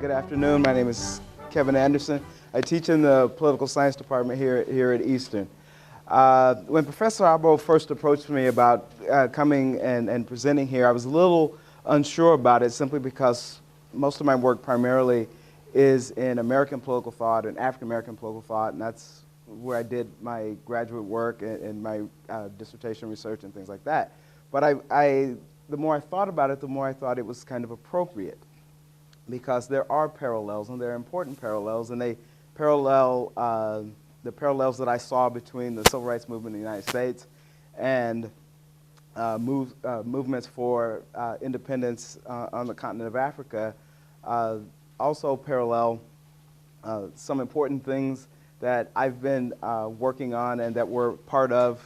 Good afternoon. My name is Kevin Anderson. I teach in the political science department here at Eastern. When Professor Abo first approached me about coming and presenting here, I was a little unsure about it simply because most of my work primarily is in American political thought and African American political thought, and that's where I did my graduate work and my dissertation research and things like that. But the more I thought about it, the more I thought it was kind of appropriate, because there are parallels, and they're important parallels, and they parallel the parallels that I saw between the civil rights movement in the United States and movements for independence on the continent of Africa. Also parallel some important things that I've been working on and that were part of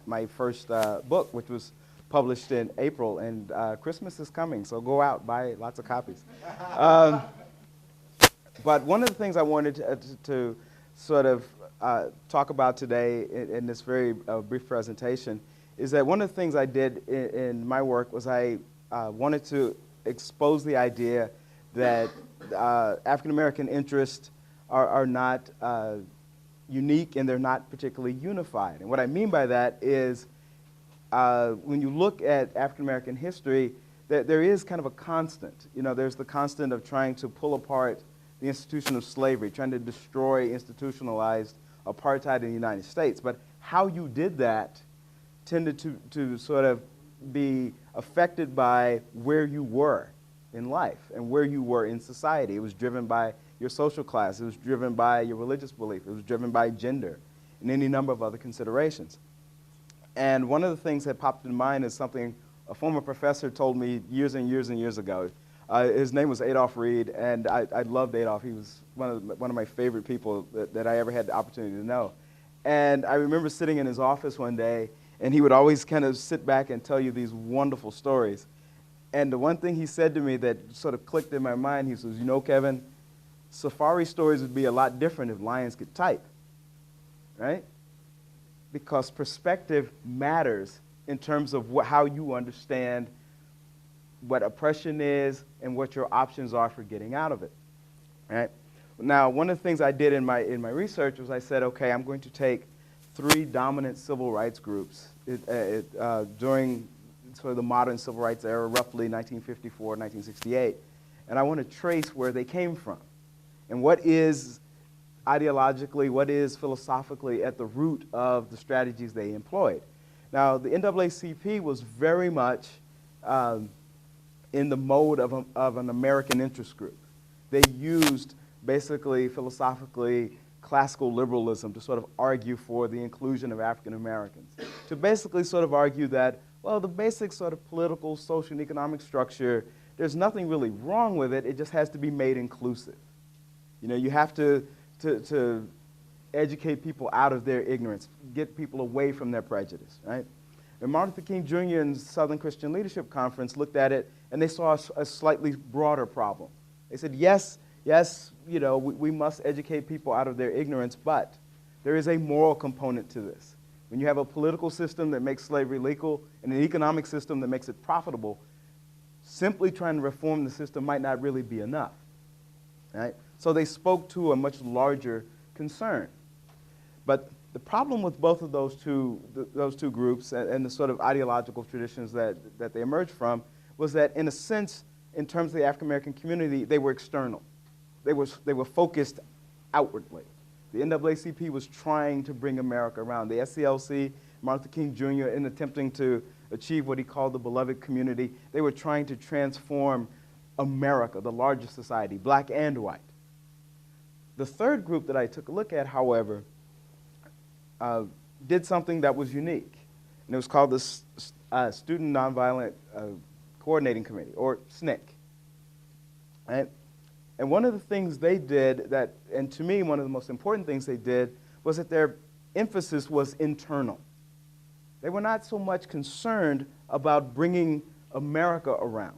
my first book, which was published in April, and Christmas is coming, so go out, buy lots of copies. But one of the things I wanted to sort of talk about today in this very brief presentation is that one of the things I did in my work was I wanted to expose the idea that African American interests are not unique, and they're not particularly unified. And what I mean by that is when you look at African American history, there is kind of a constant. You know, there's the constant of trying to pull apart the institution of slavery, trying to destroy institutionalized apartheid in the United States. But how you did that tended to sort of be affected by where you were in life and where you were in society. It was driven by your social class. It was driven by your religious belief. It was driven by gender and any number of other considerations. And one of the things that popped in mind is something a former professor told me years and years and years ago. His name was Adolph Reed, and I loved Adolph. He was one of my favorite people that I ever had the opportunity to know. And I remember sitting in his office one day, and he would always kind of sit back and tell you these wonderful stories. And the one thing he said to me that sort of clicked in my mind, he says, "You know, Kevin, safari stories would be a lot different if lions could type," right? Because perspective matters in terms of how you understand what oppression is and what your options are for getting out of it, right? Now, one of the things I did in my research was I said, okay, I'm going to take 3 dominant civil rights groups during sort of the modern civil rights era, roughly 1954, 1968, and I want to trace where they came from and what is ideologically, what is philosophically at the root of the strategies they employed. Now, the NAACP was very much in the mode of an American interest group. They used basically philosophically classical liberalism to sort of argue for the inclusion of African Americans, to basically sort of argue that, well, the basic sort of political, social, and economic structure, there's nothing really wrong with it, it just has to be made inclusive. You know, you have to educate people out of their ignorance, get people away from their prejudice, right? And Martin Luther King Jr. and Southern Christian Leadership Conference looked at it, and they saw a slightly broader problem. They said, yes, you know, we must educate people out of their ignorance, but there is a moral component to this. When you have a political system that makes slavery legal and an economic system that makes it profitable, simply trying to reform the system might not really be enough, right? So they spoke to a much larger concern. But the problem with both of those two groups and the sort of ideological traditions that they emerged from was that, in a sense, in terms of the African American community, they were external. They were focused outwardly. The NAACP was trying to bring America around. The SCLC, Martin Luther King Jr., in attempting to achieve what he called the beloved community, they were trying to transform America, the largest society, black and white. The third group that I took a look at, however, did something that was unique, and it was called the Student Nonviolent Coordinating Committee, or SNCC. Right? And one of the things they did and to me, one of the most important things they did, was that their emphasis was internal. They were not so much concerned about bringing America around.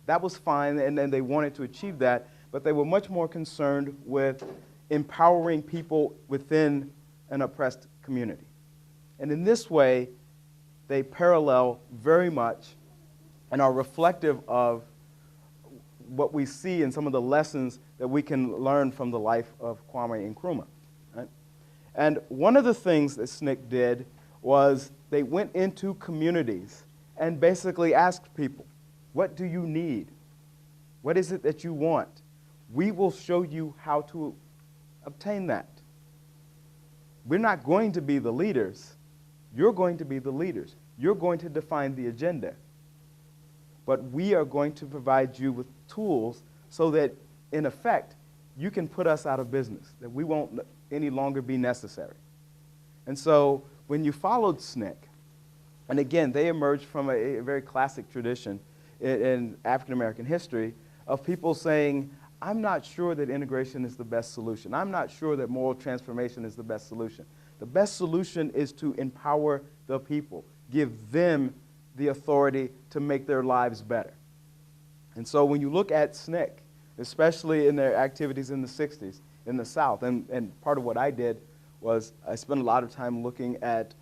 That was fine, and they wanted to achieve that, but they were much more concerned with empowering people within an oppressed community. And in this way, they parallel very much and are reflective of what we see and some of the lessons that we can learn from the life of Kwame Nkrumah. Right? And one of the things that SNCC did was they went into communities and basically asked people, what do you need? What is it that you want? We will show you how to obtain that. We're not going to be the leaders. You're going to be the leaders. You're going to define the agenda. But we are going to provide you with tools so that, in effect, you can put us out of business, that we won't any longer be necessary. And so when you followed SNCC, and again, they emerged from a very classic tradition in African American history of people saying, I'm not sure that integration is the best solution. I'm not sure that moral transformation is the best solution. The best solution is to empower the people, give them the authority to make their lives better. And so when you look at SNCC, especially in their activities in the 60s in the South, and part of what I did was I spent a lot of time looking at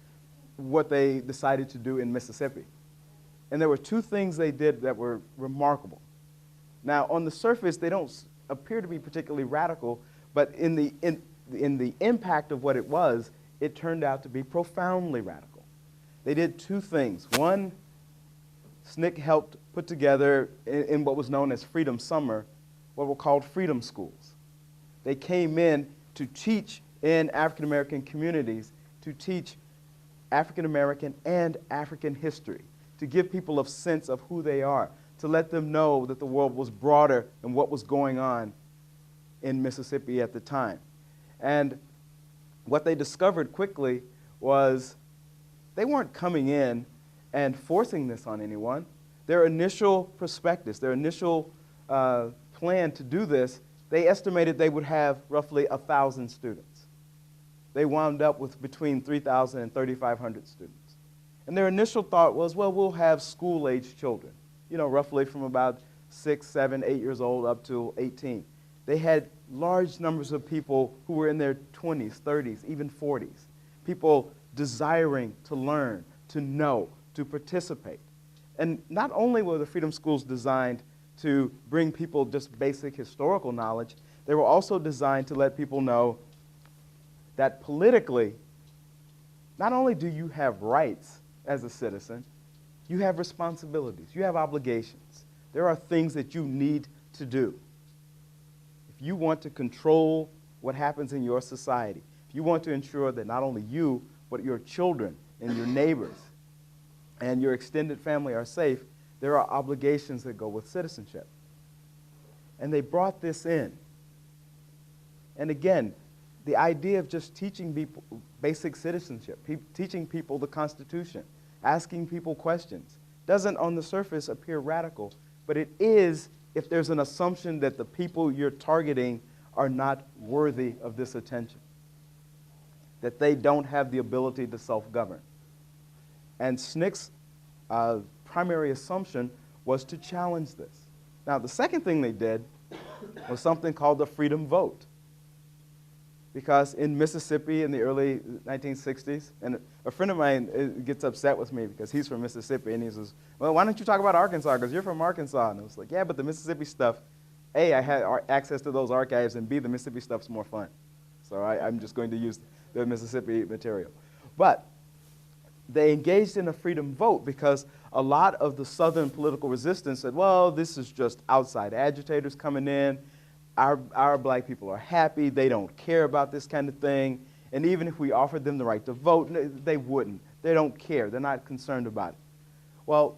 what they decided to do in Mississippi. And there were two things they did that were remarkable. Now, on the surface, they don't appear to be particularly radical, but in the impact of what it was, it turned out to be profoundly radical. They did two things. One, SNCC helped put together, in what was known as Freedom Summer, what were called freedom schools. They came in to teach in African American communities, to teach African American and African history, to give people a sense of who they are, to let them know that the world was broader than what was going on in Mississippi at the time. And what they discovered quickly was they weren't coming in and forcing this on anyone. Their initial prospectus, their initial plan to do this, they estimated they would have roughly 1,000 students. They wound up with between 3,000 and 3,500 students. And their initial thought was, well, we'll have school-age children, roughly from about 6, 7, 8 years old up to 18. They had large numbers of people who were in their 20s, 30s, even 40s, people desiring to learn, to know, to participate. And not only were the Freedom Schools designed to bring people just basic historical knowledge, they were also designed to let people know that politically, not only do you have rights as a citizen, you have responsibilities, you have obligations. There are things that you need to do. If you want to control what happens in your society, if you want to ensure that not only you, but your children and your neighbors and your extended family are safe, there are obligations that go with citizenship. And they brought this in. And again, the idea of just teaching people basic citizenship, teaching people the Constitution, asking people questions, doesn't on the surface appear radical, but it is if there's an assumption that the people you're targeting are not worthy of this attention, that they don't have the ability to self-govern. And SNCC's primary assumption was to challenge this. Now, the second thing they did was something called the freedom vote. Because in Mississippi in the early 1960s, and a friend of mine gets upset with me because he's from Mississippi, and he says, well, why don't you talk about Arkansas, because you're from Arkansas? And I was like, yeah, but the Mississippi stuff, A, I had access to those archives, and B, the Mississippi stuff's more fun. So I'm just going to use the Mississippi material. But they engaged in a freedom vote because a lot of the Southern political resistance said, well, this is just outside agitators coming in. Our black people are happy. They don't care about this kind of thing. And even if we offered them the right to vote, they wouldn't. They don't care. They're not concerned about it. Well,